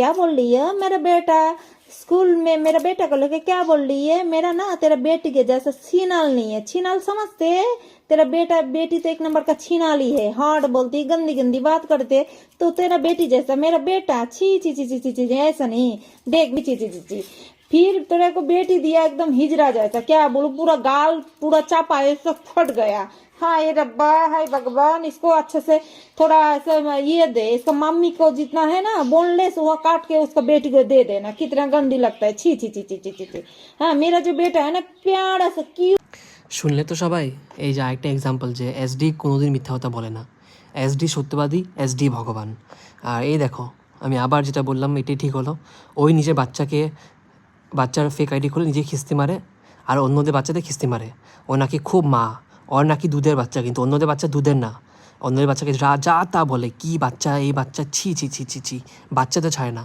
क्या बोल रही है मेरा बेटा? स्कूल में मेरा बेटा को लेके क्या बोल रही है? मेरा ना तेरा बेटी के जैसा छीनाल नहीं है। छीनाल समझते है? तेरा बेटा बेटी तो एक नंबर का छीनाली है, हार्ड बोलती, गंदी गंदी बात करते। तो तेरा बेटी जैसा मेरा बेटा, छी छी छी छी छी छी, ऐसा नहीं। देख भी, छी छी छी छी। फिर तेरे को बेटी दिया एकदम हिजरा जैसा, क्या बोलू, पूरा गाल पूरा चापा है, सब फट गया। हाय रब्बा, हाय भगवान, इसको अच्छे से थोड़ा ऐसा ये दे, इसका मम्मी को जितना है ना बोनलेस वो काट के उसका बेटी को दे देना। कितना गंदी लगता है, छी छी छी छी छी छी। हाँ, मेरा जो बेटा है ना प्यारा सा क्यूट। শুনলে তো সবাই, এই যে আরেকটা এক্সাম্পল যে এসডি কোনোদিন মিথ্যা কথা বলে না। এসডি সত্যবাদী, এসডি ভগবান। আর এই দেখো, আমি আবার যেটা বললাম এটাই ঠিক হলো। ওই নিজের বাচ্চার ফেক আইডি খুলে নিজে খিস্তি মারে, আর অন্যদের বাচ্চাদের খিস্তি মারে। ও নাকি খুব মা, ওর নাকি দুধের বাচ্চা, কিন্তু অন্যদের বাচ্চা দুধের না। অন্যদের বাচ্চাকে যা তা বলে, কি বাচ্চা, এই বাচ্চা, ছি ছি ছি ছি ছি, বাচ্চা তো ছাড়ে না।